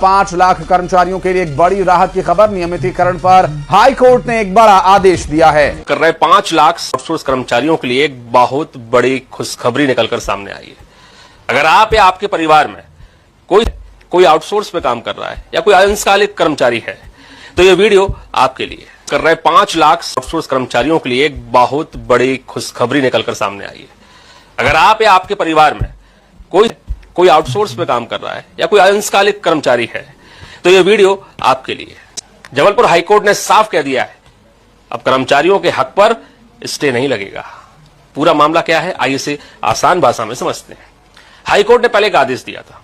5 लाख कर्मचारियों के लिए एक बड़ी राहत की खबर। नियमितीकरण पर हाई कोर्ट ने एक बड़ा आदेश दिया है। कर रहे 5 लाख आउटसोर्स कर्मचारियों के लिए एक बहुत बड़ी खुशखबरी निकलकर सामने आई है। अगर आप या आपके परिवार में कोई आउटसोर्स पे काम कर रहा है या कोई अंशकालिक कर्मचारी है तो ये वीडियो आपके लिए। कर रहे 5 लाख आउटसोर्स कर्मचारियों के लिए एक बहुत बड़ी खुशखबरी निकलकर सामने आई है। अगर आप या आपके परिवार में कोई आउटसोर्स पे काम कर रहा है या कोई अंशकालिक कर्मचारी है तो यह वीडियो आपके लिए। जबलपुर हाईकोर्ट ने साफ कह दिया है, अब कर्मचारियों के हक पर स्टे नहीं लगेगा। पूरा मामला क्या है, आइए इसे आसान भाषा में समझते हैं। हाईकोर्ट ने पहले एक आदेश दिया था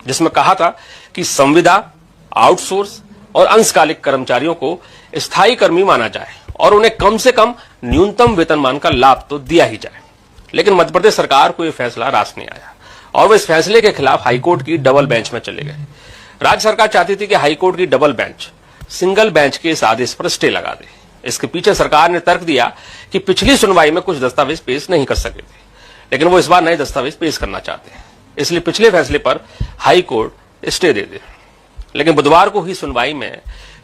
जिसमें कहा था कि संविदा, आउटसोर्स और अंशकालिक कर्मचारियों को स्थायी कर्मी माना जाए और उन्हें कम से कम न्यूनतम वेतनमान का लाभ तो दिया ही जाए। लेकिन मध्य प्रदेश सरकार को यह फैसला रास नहीं आया और वह इस फैसले के खिलाफ हाईकोर्ट की डबल बेंच में चले गए। राज्य सरकार चाहती थी कि हाईकोर्ट की डबल बेंच सिंगल बेंच के इस आदेश पर स्टे लगा दे। इसके पीछे सरकार ने तर्क दिया कि पिछली सुनवाई में कुछ दस्तावेज पेश नहीं कर सके थे, लेकिन वो इस बार नए दस्तावेज पेश करना चाहते हैं, इसलिए पिछले फैसले पर हाईकोर्ट स्टे दे दे। लेकिन बुधवार को हुई सुनवाई में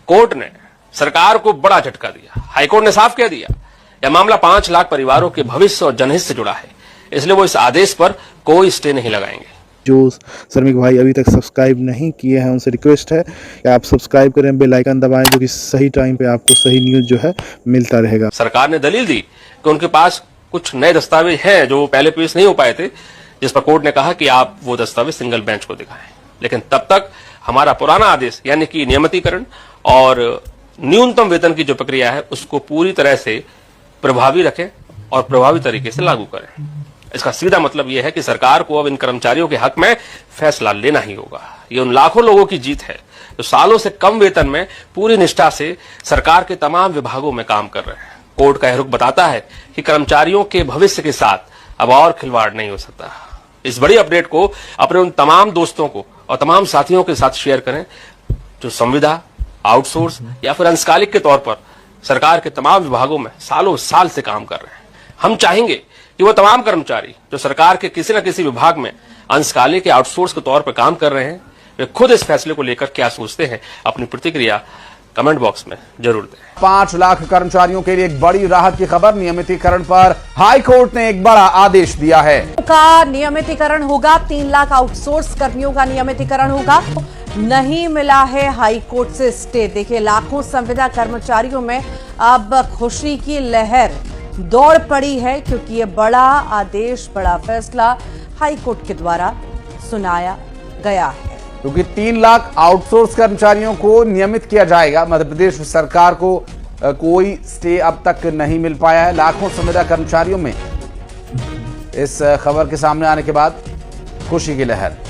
कोर्ट ने सरकार को बड़ा झटका दिया। हाईकोर्ट ने साफ कह दिया यह मामला 5 लाख परिवारों के भविष्य और जनहित से जुड़ा है, इसलिए वो इस आदेश पर कोई स्टे नहीं लगाएंगे। जो श्रमिक भाई अभी तक सब्सक्राइब नहीं किए हैं उनसे रिक्वेस्ट है कि आप सब्सक्राइब करें, बेल आइकन दबाएं, जो कि सही टाइम पे आपको सही न्यूज जो है मिलता रहेगा। सरकार ने दलील दी कि उनके पास कुछ नए दस्तावेज हैं जो पहले पेश नहीं हो पाए थे, जिस पर कोर्ट ने कहा कि आप वो दस्तावेज सिंगल बेंच को दिखाएं। लेकिन तब तक हमारा पुराना आदेश यानी कि नियमितीकरण और न्यूनतम वेतन की जो प्रक्रिया है उसको पूरी तरह से प्रभावी रखें और प्रभावी तरीके से लागू करें। इसका सीधा मतलब यह है कि सरकार को अब इन कर्मचारियों के हक में फैसला लेना ही होगा। ये उन लाखों लोगों की जीत है जो सालों से कम वेतन में पूरी निष्ठा से सरकार के तमाम विभागों में काम कर रहे हैं। कोर्ट का यह रुख बताता है कि कर्मचारियों के भविष्य के साथ अब और खिलवाड़ नहीं हो सकता। इस बड़ी अपडेट को अपने उन तमाम दोस्तों को और तमाम साथियों के साथ शेयर करें जो संविदा, आउटसोर्स या फिर अंशकालिक के तौर पर सरकार के तमाम विभागों में सालों साल से काम कर रहे हैं। हम चाहेंगे कि वो तमाम कर्मचारी जो सरकार के किसी न किसी विभाग में अंशकालिक या आउटसोर्स के तौर पर काम कर रहे हैं वे खुद इस फैसले को लेकर क्या सोचते हैं, अपनी प्रतिक्रिया कमेंट बॉक्स में जरूर दें। 5 लाख कर्मचारियों के लिए एक बड़ी राहत की खबर। नियमितीकरण पर हाई कोर्ट ने एक बड़ा आदेश दिया है। का नियमितीकरण होगा, 3 लाख आउटसोर्स कर्मियों का नियमितीकरण होगा। नहीं मिला है हाई कोर्ट से स्टे। देखिए, लाखों संविदा कर्मचारियों में अब खुशी की लहर दौड़ पड़ी है क्योंकि ये बड़ा आदेश, बड़ा फैसला हाई कोर्ट के द्वारा सुनाया गया है। क्योंकि 3 लाख आउटसोर्स कर्मचारियों को नियमित किया जाएगा। मध्य प्रदेश सरकार को कोई स्टे अब तक नहीं मिल पाया है। लाखों संविदा कर्मचारियों में इस खबर के सामने आने के बाद खुशी की लहर।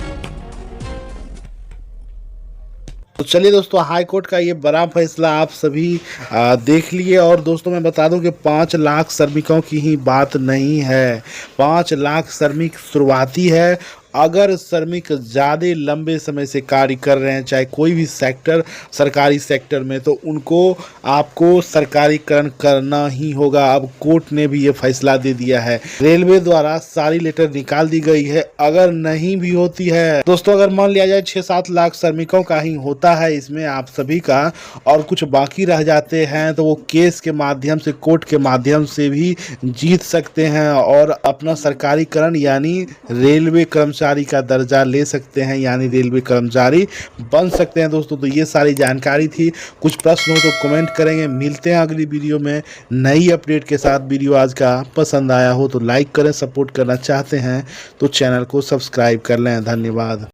तो चलिए दोस्तों, हाई कोर्ट का ये बड़ा फैसला आप सभी देख लिए। और दोस्तों मैं बता दूं कि 5 लाख श्रमिकों की ही बात नहीं है। 5 लाख श्रमिक शुरुआती है। अगर श्रमिक ज़्यादा लंबे समय से कार्य कर रहे हैं, चाहे कोई भी सेक्टर, सरकारी सेक्टर में, तो उनको आपको सरकारीकरण करना ही होगा। अब कोर्ट ने भी ये फैसला दे दिया है। रेलवे द्वारा सारी लेटर निकाल दी गई है। अगर नहीं भी होती है दोस्तों, अगर मान लिया जाए 6-7 लाख श्रमिकों का ही होता है इसमें आप सभी का, और कुछ बाकी रह जाते हैं, तो वो केस के माध्यम से, कोर्ट के माध्यम से भी जीत सकते हैं और अपना सरकारीकरण यानी रेलवे कर्मचारी का दर्जा ले सकते हैं, यानी रेलवे कर्मचारी बन सकते हैं। दोस्तों तो ये सारी जानकारी थी। कुछ प्रश्न हो तो कमेंट करेंगे। मिलते हैं अगली वीडियो में नई अपडेट के साथ। वीडियो आज का पसंद आया हो तो लाइक करें, सपोर्ट करना चाहते हैं तो चैनल को सब्सक्राइब कर लें। धन्यवाद।